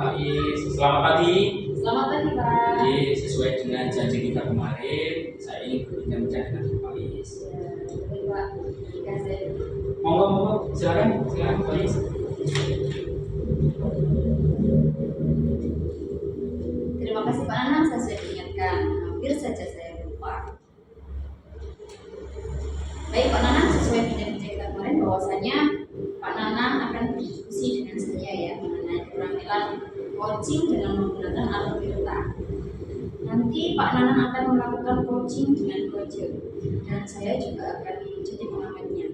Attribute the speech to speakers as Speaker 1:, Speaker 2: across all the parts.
Speaker 1: Faiz. Selamat pagi.
Speaker 2: Selamat pagi, Pak.
Speaker 1: Jadi sesuai dengan janji kita kemarin, saya ingin berbincang dengan Faiz.
Speaker 2: Ya, baik, Pak. Dikasih.
Speaker 1: Monggo, silakan Faiz.
Speaker 2: Terima kasih Pak Nanang, saya sudah diingatkan. Hampir saja saya lupa. Baik Pak Nanang, sesuai dengan janji kita kemarin bahwasanya Pak Nanang akan berdiskusi dengan saya ya mengenai keterampilan coaching dengan menggunakan alat virtual. Nanti Pak Nanang akan melakukan coaching dengan coacher dan saya juga akan menjadi pengamatnya.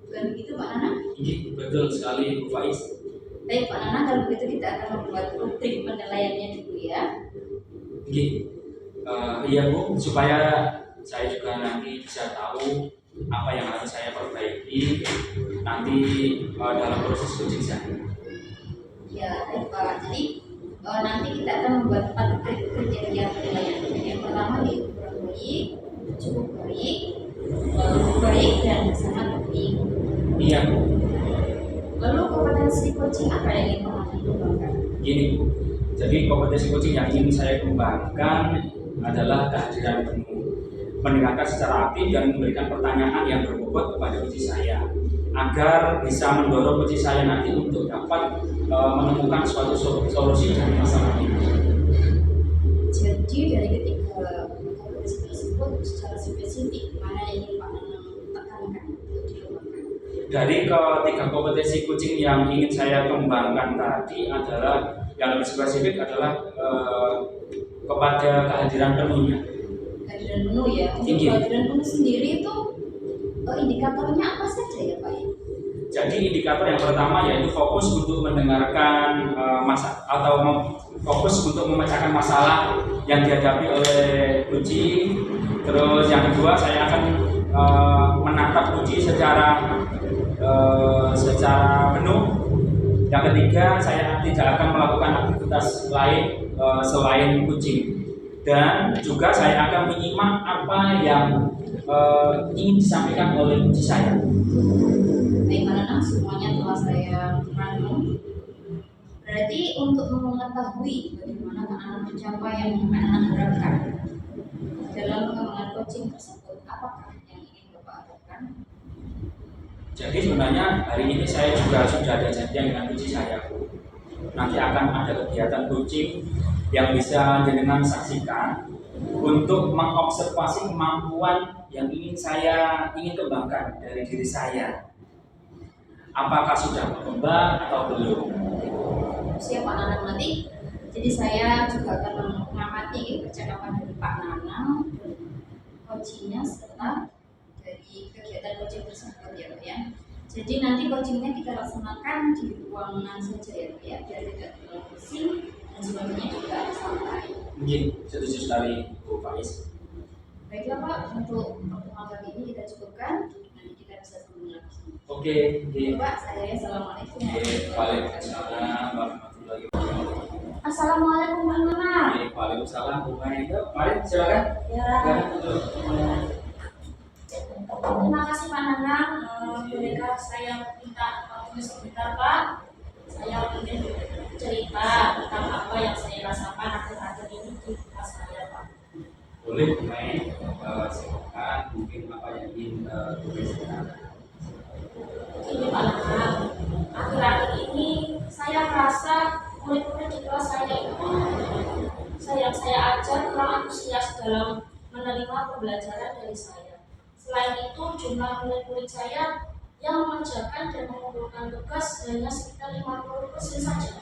Speaker 2: Bukan begitu Pak Nanang?
Speaker 1: Iya, betul sekali Bu Faiz.
Speaker 2: Baik Pak Nanang, kalau begitu kita akan membuat rubrik penilaiannya dulu ya.
Speaker 1: Iya Bu, supaya saya juga nanti bisa tahu apa yang harus saya perbaiki nanti dalam proses coaching saya.
Speaker 2: Ya, baik Pak. Jadi nanti kita akan membuat 4 kriteria penilaian. Yang pertama yaitu kurang baik, cukup baik, baik dan sangat baik.
Speaker 1: Iya Bu.
Speaker 2: Lalu kompetensi coaching apa yang ingin Pak kembangkan?
Speaker 1: Gini Bu, jadi kompetensi coaching yang ingin saya kembangkan adalah kehadiran penuh, mendengarkan secara aktif dan memberikan pertanyaan yang berbobot kepada coach saya, agar bisa mendorong coach saya nanti untuk dapat menemukan suatu solusi dari masalah ini.
Speaker 2: Jadi dari ketiga kompetensi tersebut secara spesifik mana yang ingin Pak tekankan untuk dikembangkan?
Speaker 1: Dari ketiga kompetensi coaching yang ingin saya kembangkan tadi adalah yang lebih spesifik adalah kepada kehadiran penuhnya.
Speaker 2: Kehadiran penuh ya. Untuk
Speaker 1: Tinggi.
Speaker 2: kehadiran penuh sendiri itu indikatornya apa saja ya Pak?
Speaker 1: Jadi indikator yang pertama yaitu fokus untuk mendengarkan fokus untuk memecahkan masalah yang dihadapi oleh uji. Terus yang kedua saya akan menatap uji secara penuh. Yang ketiga saya tidak akan melakukan aktivitas lain selain coaching. Dan juga saya akan menyimak apa yang ingin disampaikan oleh uji saya.
Speaker 2: Baik Pak Nanang, semuanya telah saya rangkum. Berarti untuk mengetahui bagaimana Pak Nanang mencapai yang Pak Nanang harapkan dalam pengembangan coaching tersebut, apakah yang ingin Bapak harapkan?
Speaker 1: Jadi sebenarnya hari ini saya juga sudah ada janjian dengan uji saya. Nanti akan ada kegiatan coaching yang bisa jenengan saksikan untuk mengobservasi kemampuan yang saya ingin kembangkan dari diri saya. Apakah sudah berkembang atau belum?
Speaker 2: Siap Pak Nanang nanti. Jadi saya juga akan mengamati percakapan dari Pak Nanang, coachingnya serta dari kegiatan coaching tersebut ya Pak ya. Jadi nanti coachingnya kita laksanakan di ruangan saja ya Pak ya, biar tidak terlalu pusing dan sebagainya juga santai.
Speaker 1: Iya, setuju sekali Bu Faiz.
Speaker 2: Baiklah Pak, untuk pertemuan kali ini kita cukupkan. Nanti kita bisa sambung lagi.
Speaker 1: Oke.
Speaker 2: Pak, saya assalamualaikum.
Speaker 1: Waalaikumsalam warahmatullahi wabarakatuh.
Speaker 2: Assalamualaikum Pak Nanang.
Speaker 1: Waalaikumsalam Bu Faiz. Mari silakan.
Speaker 2: Ya. Terima kasih Pak Nanang. Bolehkah saya minta waktu sebentar Pak? Saya ingin cerita tentang apa yang saya rasakan akhir-akhir ini di kelas saya Pak.
Speaker 1: Boleh Bu Faiz, silakan mungkin apa yang ingin Bu Faiz sampaikan.
Speaker 2: Ini Pak Nanang, akhir-akhir ini saya merasa murid-murid di kelas saya itu yang saya ajar kurang antusias dalam menerima pembelajaran dari saya. Selain itu, jumlah murid-murid saya yang mengerjakan dan mengumpulkan tugas hanya sekitar 50% saja.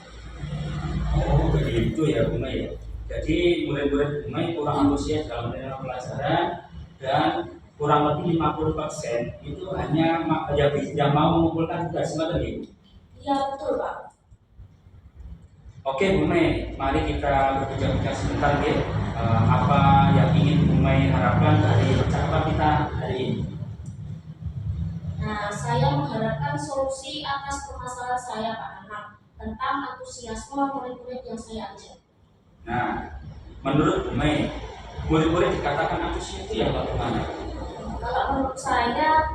Speaker 1: Oh begitu ya Bu Mai ya. Jadi murid-murid Bu Mai kurang antusias dalam menerima pelajaran dan kurang lebih 50% itu hanya yang mau mengumpulkan tugas materi.
Speaker 2: Iya betul Pak.
Speaker 1: Oke Bu Mai, mari kita berbicara sebentar ya. Apa yang ingin Bu Mai harapkan dari percakapan kita hari ini?
Speaker 2: Nah, saya mengharapkan solusi atas permasalahan saya Pak Nanang tentang antusiasme murid-murid yang saya ajar.
Speaker 1: Nah, menurut Bu Mai, murid-murid dikatakan antusias itu yang bagaimana?
Speaker 2: Kalau menurut saya,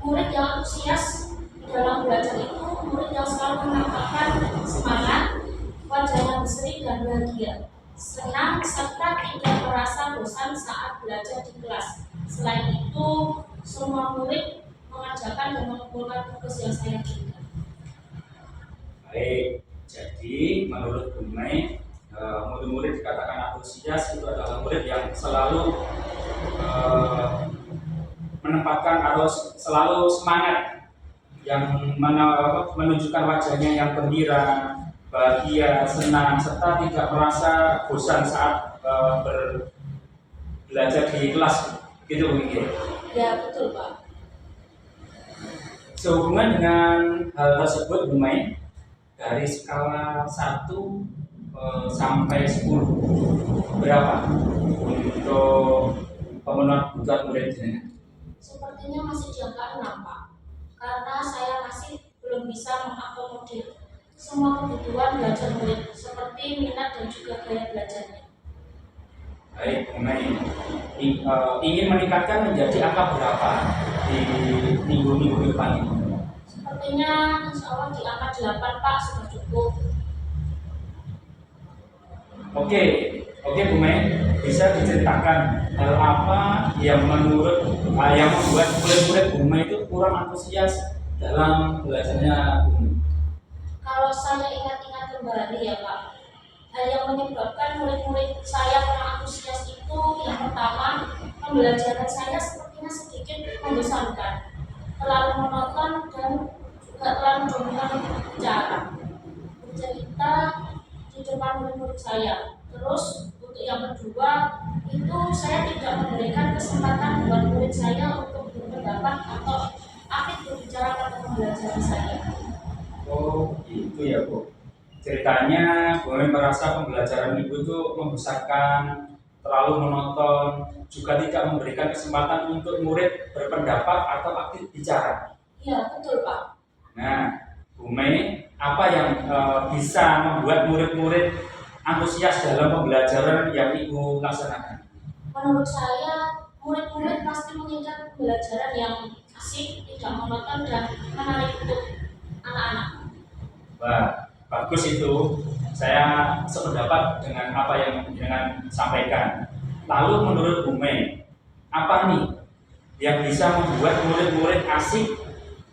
Speaker 2: murid yang antusias dalam belajar itu murid yang selalu menampakkan semangat, wajahnya dan bahagia, senang, serta tidak merasa bosan saat belajar di kelas. Selain itu, semua murid mengerjakan dan mengumpulkan tugas yang saya berikan.
Speaker 1: Baik, jadi menurut Bu Mei, murid-murid dikatakan antusias itu adalah murid yang selalu menempatkan atau selalu semangat, yang menunjukkan wajahnya yang gembira, bahagia, senang, serta tidak merasa bosan saat belajar di kelas, gitu mungkin.
Speaker 2: Ya, betul Pak.
Speaker 1: Sehubungan dengan hal tersebut, Bu Mei, dari skala 1 sampai 10, berapa untuk pemenuhan kebutuhan murid jenengan?
Speaker 2: Sepertinya masih di angka 6 Pak, karena saya masih belum bisa mengakomodir semua kebutuhan belajar murid, seperti minat dan juga gaya belajarnya.
Speaker 1: Baik, Bu Mei, ingin meningkatkan menjadi angka berapa di minggu-minggu depan ini?
Speaker 2: Sepertinya insya Allah di angka 8 Pak sudah cukup.
Speaker 1: Oke, Bu Mei, bisa diceritakan hal apa yang yang membuat murid-murid Bu Mei itu kurang antusias dalam belajarnya Bu Mei?
Speaker 2: Kalau saya ingat-ingat kembali ya Pak, hal yang menyebabkan murid-murid saya kurang antusias itu yang pertama, pembelajaran saya sepertinya sedikit membosankan, terlalu monoton dan juga terlalu dominan bicara, bercerita di depan murid-murid saya. Terus untuk yang kedua itu saya tidak memberikan kesempatan buat murid saya untuk berpendapat atau aktif berbicara pada pembelajaran saya.
Speaker 1: Oh, gitu ya Bu. Ceritanya Bu Mei merasa pembelajaran Ibu itu membosankan, terlalu monoton, juga tidak memberikan kesempatan untuk murid berpendapat atau aktif bicara.
Speaker 2: Iya, betul Pak.
Speaker 1: Nah, Bu Mei, apa yang bisa membuat murid-murid antusias dalam pembelajaran yang Ibu laksanakan?
Speaker 2: Menurut saya, murid-murid pasti menginginkan pembelajaran yang asik, tidak monoton, dan menarik untuk anak-anak.
Speaker 1: Wah, bagus itu. Saya sependapat dengan apa yang dengan sampaikan. Lalu menurut Bu Mei, apa nih yang bisa membuat murid-murid asik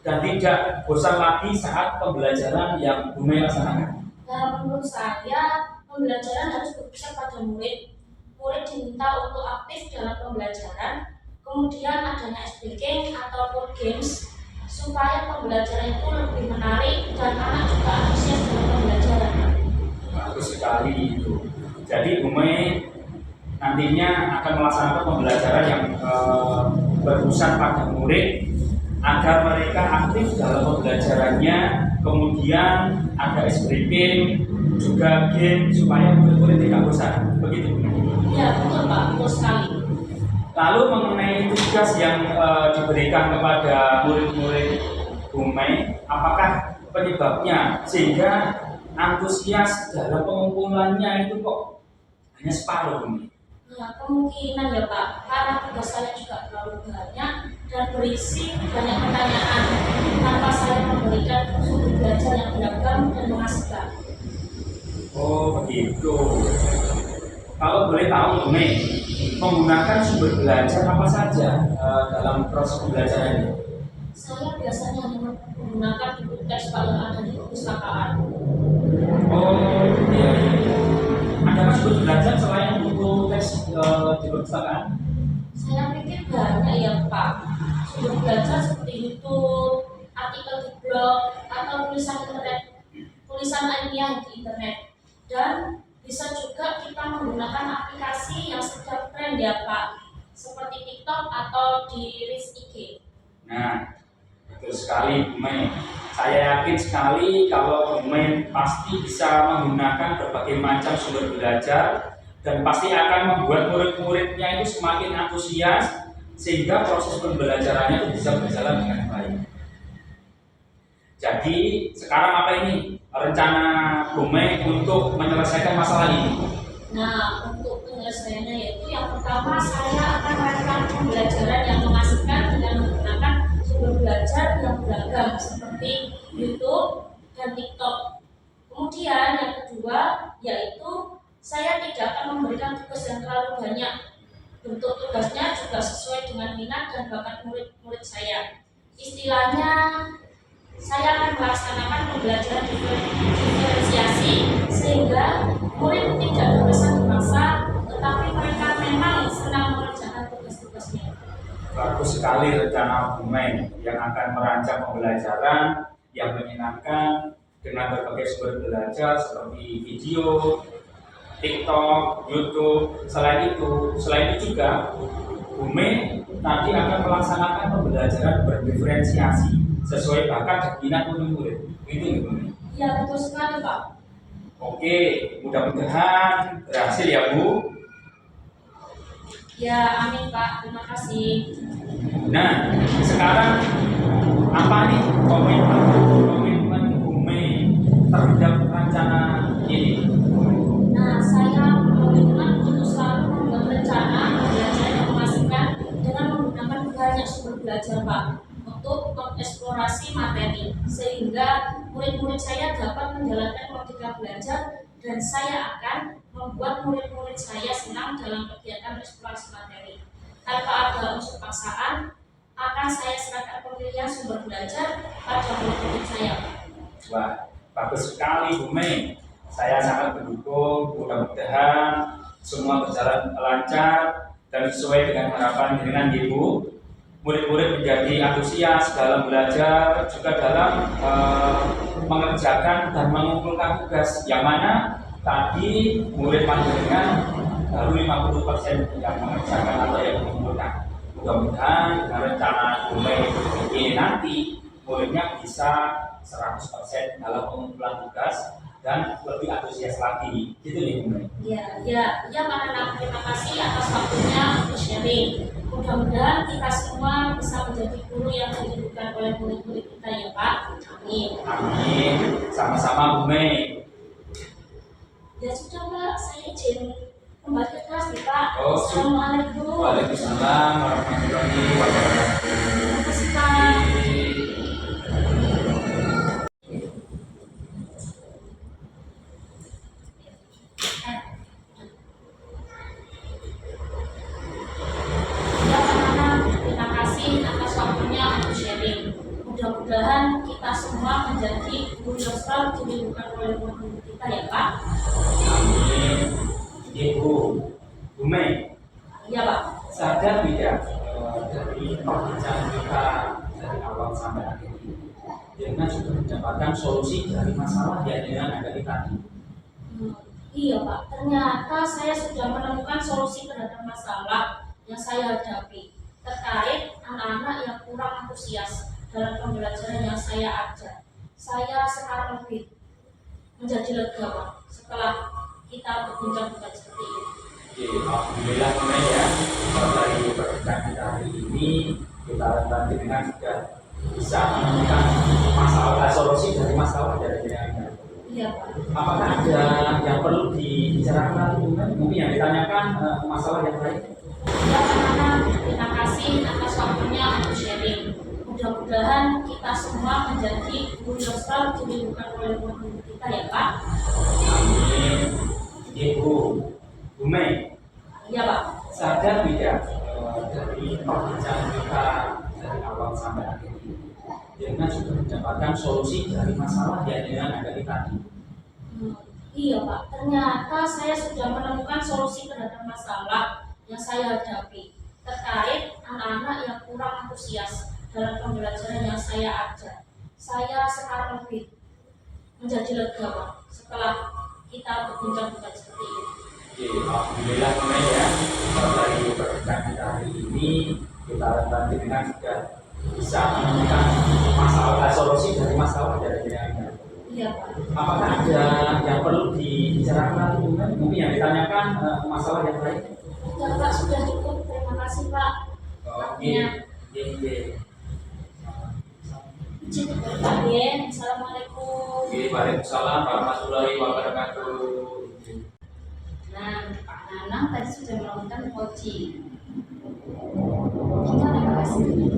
Speaker 1: dan tidak bosan lagi saat pembelajaran yang Bu Mei laksanakan?
Speaker 2: Nah, menurut saya, pembelajaran harus berpusat pada murid. Murid diminta untuk aktif dalam pembelajaran, kemudian adanya SBK ataupun games, supaya pembelajaran itu lebih menarik dan anak juga antusias dalam pembelajaran.
Speaker 1: Bagus sekali itu. Jadi Bu Mei nantinya akan melaksanakan pembelajaran yang berpusat pada murid agar mereka aktif dalam pembelajarannya, kemudian ada SBK juga game supaya murid-murid tidak bosan. Begitu Bu Mei?
Speaker 2: Ya, betul Pak, betul sekali.
Speaker 1: Lalu mengenai tugas yang diberikan kepada murid-murid Bu Mei, apakah penyebabnya sehingga antusias dalam pengumpulannya itu kok hanya separuh Bu Mei?
Speaker 2: Ya, kemungkinan ya Pak, karena tugas saya juga terlalu banyak dan berisi banyak pertanyaan tanpa saya memberikan sumber belajar yang beragam dan mengasihkan.
Speaker 1: Oh begitu. Kalau boleh tahu Bu Mei, menggunakan sumber belajar apa saja dalam proses pembelajaran ini?
Speaker 2: Saya biasanya hanya menggunakan buku teks Pak yang ada di perpustakaan.
Speaker 1: Oh iya. Ada sumber belajar selain buku teks di perpustakaan?
Speaker 2: Saya pikir banyak ya Pak, sumber belajar seperti YouTube, artikel di blog, atau tulisan ilmiah di internet. Dan bisa juga kita menggunakan aplikasi yang sedang tren ya Pak, seperti TikTok atau di Reels IG.
Speaker 1: Nah, betul sekali Bu Mei. Saya yakin sekali kalau Bu Mei pasti bisa menggunakan berbagai macam sumber belajar dan pasti akan membuat murid-muridnya itu semakin antusias sehingga proses pembelajarannya itu bisa berjalan dengan baik. Jadi sekarang apa ini rencana Bu Mei untuk menyelesaikan masalah ini?
Speaker 2: Nah, untuk penyelesaiannya yaitu yang pertama saya akan melakukan pembelajaran yang mengasihkan dengan menggunakan sumber belajar yang beragam seperti YouTube dan TikTok. Kemudian yang kedua yaitu saya tidak akan memberikan tugas yang terlalu banyak. Bentuk tugasnya juga sesuai dengan minat dan bakat murid-murid saya. Istilahnya, saya akan melaksanakan pembelajaran diferensiasi sehingga murid tidak terkesan dipaksa, tetapi mereka memang senang mengerjakan tugas-tugasnya.
Speaker 1: Bagus sekali rencana Bu Mei yang akan merancang pembelajaran yang menyenangkan dengan berbagai sumber belajar seperti video, TikTok, YouTube. Selain itu juga Bu Mei nanti akan melaksanakan pembelajaran berdiferensiasi sesuai bakat dan minat murid-murid. Itu ya Bu Mei?
Speaker 2: Ya, betul sekali Pak.
Speaker 1: Oke, mudah-mudahan berhasil ya Bu.
Speaker 2: Ya, amin Pak. Terima kasih.
Speaker 1: Nah, sekarang apa nih komitmen Bu Mei terhadap rencana ini?
Speaker 2: Nah, saya berkomitmen untuk selalu membuat rencana belajar yang mengasihkan dengan menggunakan banyak sumber belajar Pak untuk mengeksplorasi materi sehingga murid-murid saya dapat menjalankan logika belajar dan saya akan membuat murid-murid saya senang dalam kegiatan eksplorasi materi. Tanpa ada unsur paksaan, akan saya serahkan pemilihan sumber belajar pada murid-murid saya.
Speaker 1: Wah, bagus sekali Bu Mei. Saya sangat mendukung. Mudah-mudahan semua berjalan lancar dan sesuai dengan harapan dengan Ibu. Murid-murid menjadi antusias dalam belajar, juga dalam mengerjakan dan mengumpulkan tugas. Yang mana tadi murid panjenengan baru 50% yang mengerjakan atau yang mengumpulkan. Mudah-mudahan dengan rencana Bu Mei ini nanti muridnya bisa 100% dalam pengumpulan tugas dan lebih antusias lagi. Gitu nih Bu Mei.
Speaker 2: Ya, Pak Nanang, terima kasih atas waktunya untuk sharing. Mudah-mudahan kita semua bisa menjadi guru yang dirindukan oleh murid-murid kita ya Pak. Amin.
Speaker 1: Amin. Sama-sama Bu Mei.
Speaker 2: Ya sudah Pak, saya izin kembali ke kelas nih Pak.
Speaker 1: Oh,
Speaker 2: Assalamualaikum.
Speaker 1: Waalaikumsalam warahmatullahi wabarakatuh.
Speaker 2: Terima kasih Pak. Ya Pak Nanang, terima kasih atas waktunya untuk sharing. Mudah-mudahan kita semua menjadi guru yang selalu dirindukan oleh murid-murid kita ya Pak.
Speaker 1: Amin. Ibu, Bu Mei,
Speaker 2: Iya Pak.
Speaker 1: sadar tidak dari perbincangan kita dari awal sampai akhir ini, dengan sudah mendapatkan solusi dari masalah yang dengan ada di tadi.
Speaker 2: Iya Pak, ternyata saya sudah menemukan solusi terhadap masalah yang saya hadapi terkait anak-anak yang kurang antusias dalam pembelajaran yang saya ajar. Saya sekarang lebih menjadi lega Pak setelah kita berbincang-bincang seperti ini.
Speaker 1: Oke, alhamdulillah Bu Mei ya. Dari perbincangan kita hari ini, kita harapkan dengan sudah bisa menemukan masalah solusi dari masalah dari dengan.
Speaker 2: Iya Pak.
Speaker 1: Apakah ada yang perlu dibicarakan Bu Mei? Mungkin yang ditanyakan masalah yang lain.
Speaker 2: Ya Pak Nanang, terima kasih atas waktunya untuk sharing. Mudah-mudahan kita semua menjadi guru yang selalu dirindukan oleh murid-murid kita ya Pak.
Speaker 1: Amin. Ibu, Bu Mei,
Speaker 2: Iya Pak.
Speaker 1: sadar tidak dari perbincangan kita dari awal sampai akhir ini, dengan sudah mendapatkan solusi dari masalah yang dengan ada di tadi.
Speaker 2: Iya Pak, ternyata saya sudah menemukan solusi terhadap masalah yang saya hadapi terkait anak-anak yang kurang antusias dalam pembelajaran yang saya ajar. Saya sekarang lebih menjadi lega Pak setelah kita berbincang-bincang seperti ini.
Speaker 1: Oke, alhamdulillah Bu Mei ya. Dari perbincangan kita hari ini, kita harapkan dengan sudah bisa menemukan masalah solusi dari masalah dari dengan.
Speaker 2: Iya Pak.
Speaker 1: Apakah ada yang perlu dibicarakan Bu Mei? Mungkin yang ditanyakan masalah yang lain.
Speaker 2: Ya Pak, sudah cukup. Terima kasih Pak.
Speaker 1: Oke, oke.
Speaker 2: Izin Pak Den. Assalamualaikum.
Speaker 1: Oke, waalaikumsalam warahmatullahi wabarakatuh.
Speaker 2: Nah, Pak Nanang tadi sudah melakukan coaching. Gimana Pak hasilnya?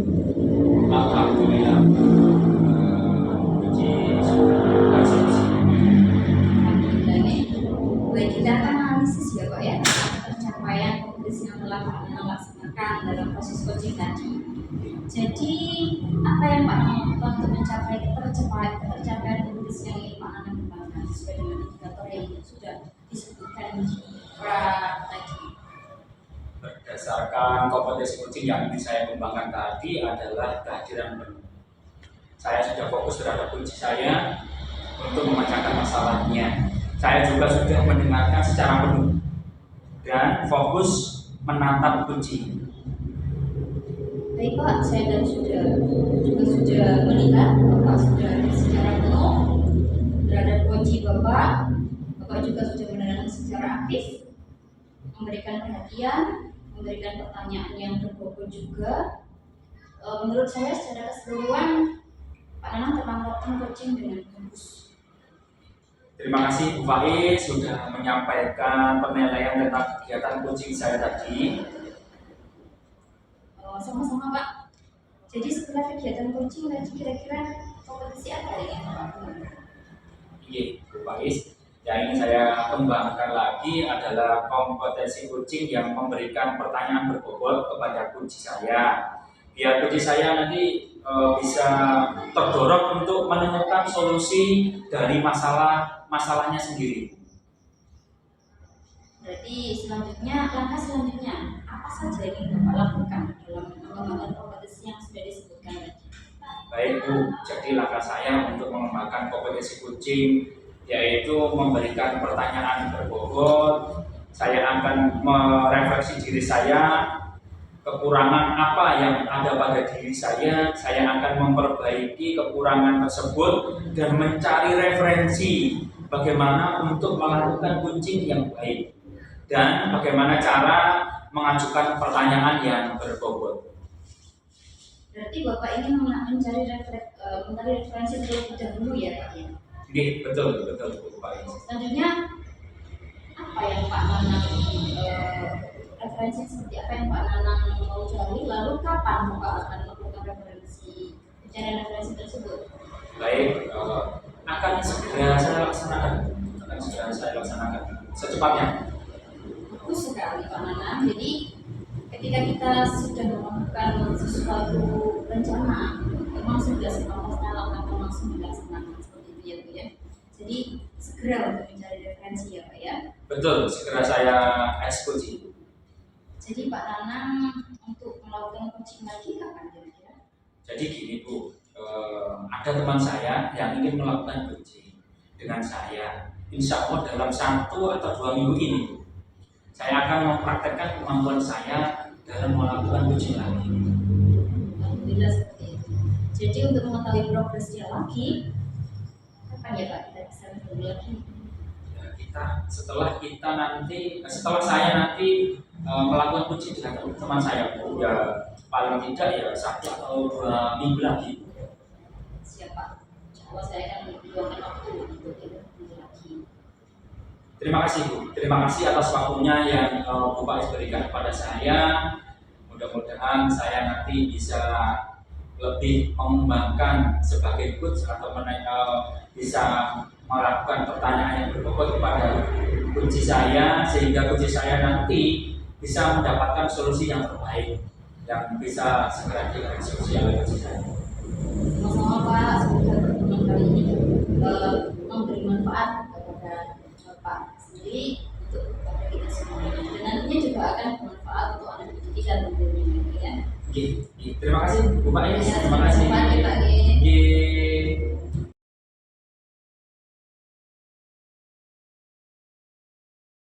Speaker 1: Alhamdulillah. Puji syukur atas solusinya.
Speaker 3: Baik, kita akan analisa
Speaker 2: Pak Nanang laksanakan dalam proses coaching tadi. Jadi apa yang Pak Nanang lakukan untuk mencapai ketercapaian kompetisi yang ingin Pak Nanang kembangkan sesuai dengan indikator yang sudah disebutkan di tadi?
Speaker 1: Berdasarkan kompetensi coaching yang ingin saya kembangkan tadi adalah kehadiran penuh. Saya sudah fokus terhadap kunci saya untuk memecahkan masalahnya. Saya juga sudah mendengarkan secara penuh dan fokus menatap kunci.
Speaker 2: Baik Pak, saya tadi sudah melihat Bapak sudah secara penuh terhadap kunci Bapak. Bapak juga sudah mendengarkan secara aktif, memberikan perhatian, memberikan pertanyaan yang berbobot juga. Menurut saya secara keseluruhan Pak Nanang telah melakukan coaching dengan bagus.
Speaker 1: Terima kasih Bu Faiz sudah menyampaikan penilaian tentang kegiatan coaching saya tadi.
Speaker 2: Sama-sama Pak. Jadi setelah kegiatan coaching tadi kira-kira kompetisi apa yang Bapak kembangkan?
Speaker 1: Iya Bu Faiz, yang ingin saya kembangkan lagi adalah kompetensi coaching yang memberikan pertanyaan berbobot kepada kunci saya. Biar kunci saya nanti bisa terdorong untuk menemukan solusi dari masalahnya sendiri.
Speaker 2: Berarti langkah selanjutnya apa saja yang ingin Bapak lakukan dalam mengembangkan kompetensi yang sudah disebutkan tadi?
Speaker 1: Baik Bu, jadi langkah saya untuk mengembangkan kompetensi coaching yaitu memberikan pertanyaan berbobot. Saya akan merefleksi diri saya, kekurangan apa yang ada pada diri saya akan memperbaiki kekurangan tersebut dan mencari referensi bagaimana untuk melakukan coaching yang baik dan bagaimana cara mengajukan pertanyaan yang berbobot.
Speaker 2: Berarti Bapak ingin mencari referensi terlebih dahulu ya Pak ya?
Speaker 1: Oke, betul Pak.
Speaker 2: Selanjutnya apa yang Pak Nanang referensi seperti apa yang Pak Nanang mau cari, lalu kapan Bapak akan melakukan pencarian referensi tersebut?
Speaker 1: Baik, akan segera saya laksanakan secepatnya.
Speaker 2: Bagus sekali Pak Nanang. Jadi ketika kita sudah melakukan sesuatu rencana, memang sudah sepantasnya langsung dilaksanakan seperti itu ya Bu ya. Jadi segera untuk mencari referensi ya Pak ya.
Speaker 1: Betul, segera saya eksekusi.
Speaker 2: Jadi Pak Nanang untuk melakukan coaching lagi kapan kira-kira?
Speaker 1: Jadi gini Bu, ada teman saya yang ingin melakukan coaching dengan saya. Insya Allah dalam 1 atau 2 minggu ini Bu, saya akan mempraktekkan kemampuan saya dalam melakukan coaching lagi.
Speaker 2: Alhamdulillah seperti itu. Jadi untuk mengetahui progresnya lagi, kapan ya Pak kita bisa bertemu lagi?
Speaker 1: Ya, setelah saya nanti melakukan coaching dengan teman saya Bu, ya paling tidak ya 1 atau 2 minggu lagi.
Speaker 2: Siap Pak. Insya saya akan memperjuangkan waktu untuk bertemu lagi.
Speaker 1: Terima kasih Bu, terima kasih atas waktunya yang Bu Faiz berikan kepada saya. Mudah-mudahan saya nanti bisa lebih mengembangkan sebagai coach atau bisa melakukan pertanyaan yang berbobot kepada kunci saya sehingga kunci saya nanti bisa mendapatkan solusi yang terbaik yang bisa segera dieksekusi oleh kunci saya.
Speaker 2: Sama-sama Pak, semoga pertemuan kali ini memberi manfaat kepada Bapak sendiri untuk kepada kita semua dan nantinya juga akan bermanfaat untuk anak didik kita tentunya ya.
Speaker 1: Terima kasih Bu Faiz. Terima kasih.
Speaker 2: Terima kasih Pak.